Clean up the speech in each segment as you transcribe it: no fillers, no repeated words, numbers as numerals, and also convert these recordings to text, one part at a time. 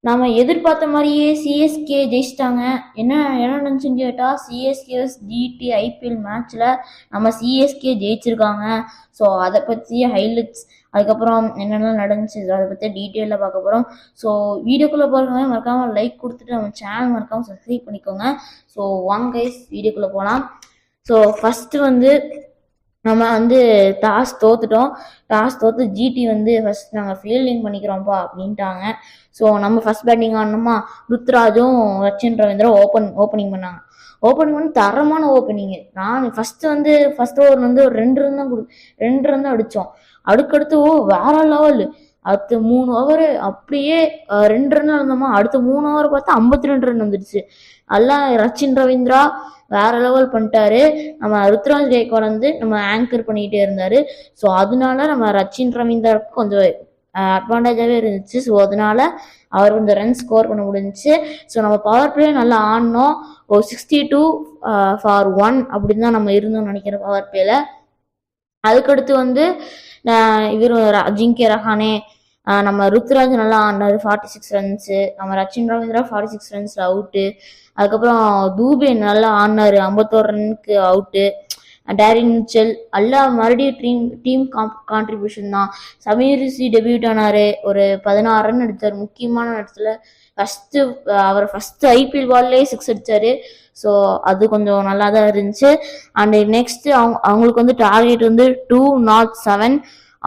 நம்ம எதிர்பார்த்த மாதிரியே சிஎஸ்கே ஜெயிச்சிட்டாங்க. என்ன என்ன நினச்சுன்னு கேட்டால் சிஎஸ்கேஎஸ் ஜிடி ஐபிஎல் மேட்ச்சில் நம்ம சிஎஸ்கே ஜெயிச்சிருக்காங்க. ஸோ அதை பற்றி ஹைலைட்ஸ், அதுக்கப்புறம் என்னென்ன நடந்துச்சு அதை பற்றி டீட்டெயிலாக பார்க்க போகிறோம். ஸோ வீடியோக்குள்ளே போகிறவங்க மறக்காமல் லைக் கொடுத்துட்டு நம்ம சேனல் மறக்காமல் சப்ஸ்கிரைப் பண்ணிக்கோங்க. ஸோ வாங்க கைஸ் வீடியோக்குள்ளே போகலாம். ஸோ ஃபஸ்ட்டு வந்து நம்ம வந்து டாஸ் தோற்று ஜிடி வந்து ஃபஸ்ட் நாங்கள் ஃபீல்டிங் பண்ணிக்கிறோம்ப்பா அப்படின்ட்டாங்க. ஸோ நம்ம first batting ஆடணுமா, ருத்ராஜும் Rachin Ravindra opening பண்ணாங்க. ஓப்பனிங் பண்ணி தரமான ஓப்பனிங்கு. நான் ஃபஸ்ட் ஓவர் வந்து ஒரு 2 ரன் தான் அடித்தோம். அடுத்தடுத்து வேற லெவல். அடுத்த 3 ஓவர் அப்படியே 2 ரன் இருந்தோமா, அடுத்த 3 ஓவர் பார்த்தா 52 ரன் வந்துடுச்சு. எல்லாம் ரச்சின் ரவீந்திரா வேற லெவல் பண்ணிட்டாரு. நம்ம ருத்ராஜ் கேக்வாட் வந்து நம்ம ஆங்கர் பண்ணிக்கிட்டே இருந்தாரு. ஸோ அதனால நம்ம ரச்சின் ரவீந்திராவுக்கு கொஞ்சம் அட்வான்டேஜாகவே இருந்துச்சு. ஸோ அதனால அவர் கொஞ்சம் ரன் ஸ்கோர் பண்ண முடிஞ்சிச்சு. ஸோ நம்ம பவர் பிளே நல்லா ஆடினோம். ஒரு 62-1 அப்படின்னு தான் நம்ம இருந்தோம்னு நினைக்கிறேன் பவர் பிளேல. அதுக்கடுத்து வந்து இவர் அஜிங்கே ரஹானே, நம்ம ருத்ராஜ் நல்லா ஆடினாரு 46 ரன்ஸு. நம்ம ரச்சின் ரவீந்திரா 46 ரன்ஸில் அவுட்டு. அதுக்கப்புறம் தூபே நல்லா ஆடினாரு 51 ரன்னுக்கு அவுட்டு. டேரின் மிச்சல் எல்லாம் மறுபடியும் டீம் கான்ட்ரிபியூஷன் தான். சமீர் டெபியூட் ஆனாரு, ஒரு 16 ரன் அடித்தார் முக்கியமான இடத்துல. அவர் ஃபஸ்ட்டு ஐபிஎல் பால்லே 6 அடித்தார். ஸோ அது கொஞ்சம் நல்லா தான் இருந்துச்சு. அண்ட் நெக்ஸ்ட்டு அவங்களுக்கு வந்து டார்கெட் வந்து 207.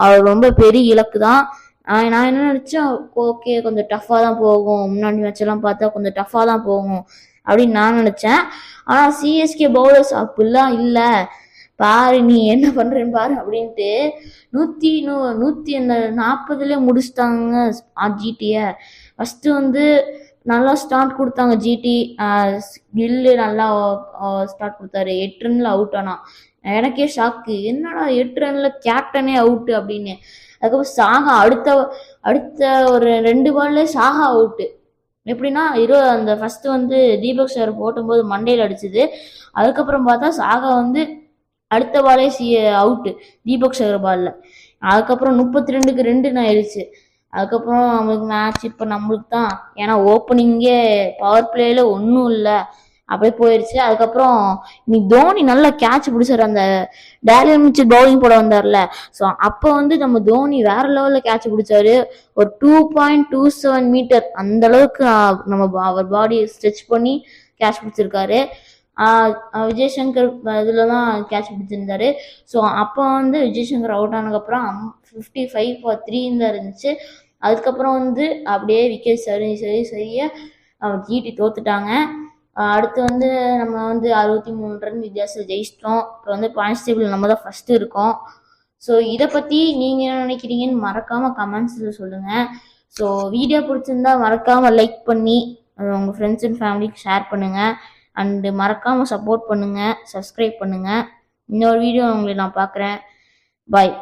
அது ரொம்ப பெரிய இலக்கு தான். நான் என்ன நினச்சேன், ஓகே கொஞ்சம் டஃப்பாக தான் போகும், முன்னாடி மேட்செல்லாம் பார்த்தா கொஞ்சம் டஃப்பாக தான் போகும் அப்படின்னு நான் நினச்சேன். ஆனால் சிஎஸ்கே பவுலர்ஸ் அப்படிலாம் இல்லை, பாரு நீ என்ன பண்ணுறேன்னு பாரு அப்படின்ட்டு 140 முடிச்சிட்டாங்க ஜிடியை. ஃபஸ்ட்டு வந்து நல்லா ஸ்டார்ட் கொடுத்தாங்க ஜிடி. கில்லு நல்லா ஸ்டார்ட் கொடுத்தாரு, 8 ரன்ல அவுட். ஆனால் எனக்கே ஷாக்கு, என்னடா 8 ரன்ல கேப்டனே அவுட்டு அப்படின்னு. அதுக்கப்புறம் சாகா அடுத்த ஒரு 2 பால்ல சாகா அவுட்டு. எப்படின்னா அந்த ஃபர்ஸ்ட் வந்து தீபக் சார் போட்டும்போது மண்டையில் அடிச்சுது. அதுக்கப்புறம் பார்த்தா சாகா வந்து அடுத்த பாலே அவுட்டு தீபக் சார் பாலில். அதுக்கப்புறம் 32க்கு 2 ஆயிடுச்சு. அதுக்கப்புறம் நம்மளுக்கு மேட்ச் இப்போ நம்மளுக்கு தான், ஏன்னா ஓப்பனிங்கே பவர் பிளேயில் ஒன்றும் இல்லை, அப்படியே போயிடுச்சு. அதுக்கப்புறம் இன்னைக்கு தோனி நல்லா கேட்ச் பிடிச்சாரு, அந்த டேரியன் மிச்சல் பவுலிங் போட வந்தார்ல. ஸோ அப்போ வந்து நம்ம தோனி வேற லெவலில் கேட்ச் பிடிச்சாரு. ஒரு 2.27 மீட்டர் அந்த அளவுக்கு நம்ம அவர் பாடியை ஸ்ட்ரெச் பண்ணி கேட்ச் பிடிச்சிருக்காரு. விஜய் சங்கர் இதில் தான் கேட்ச் பிடிச்சிருந்தாரு. ஸோ அப்போ வந்து விஜய் சங்கர் அவுட் ஆனதுக்கப்புறம் 55-3 தான் இருந்துச்சு. அதுக்கப்புறம் வந்து அப்படியே விக்கெட் சரியா ஜிடி தோத்துட்டாங்க. அடுத்து வந்து நம்ம வந்து 63 ரன் வித்தியாசம் ஜெயிச்சிட்டோம். இப்போ வந்து பாயிண்ட்ஸ் டேபிள் நம்ம தான் ஃபஸ்ட்டு இருக்கோம். ஸோ இதை பற்றி நீங்கள் என்ன நினைக்கிறீங்கன்னு மறக்காமல் கமெண்ட்ஸில் சொல்லுங்கள். ஸோ வீடியோ பிடிச்சிருந்தா மறக்காமல் லைக் பண்ணி உங்கள் ஃப்ரெண்ட்ஸ் அண்ட் ஃபேமிலிக்கு ஷேர் பண்ணுங்கள். அண்டு மறக்காமல் சப்போர்ட் பண்ணுங்கள், சப்ஸ்கிரைப் பண்ணுங்கள். இன்னொரு வீடியோ உங்களை நான் பார்க்குறேன். பாய்.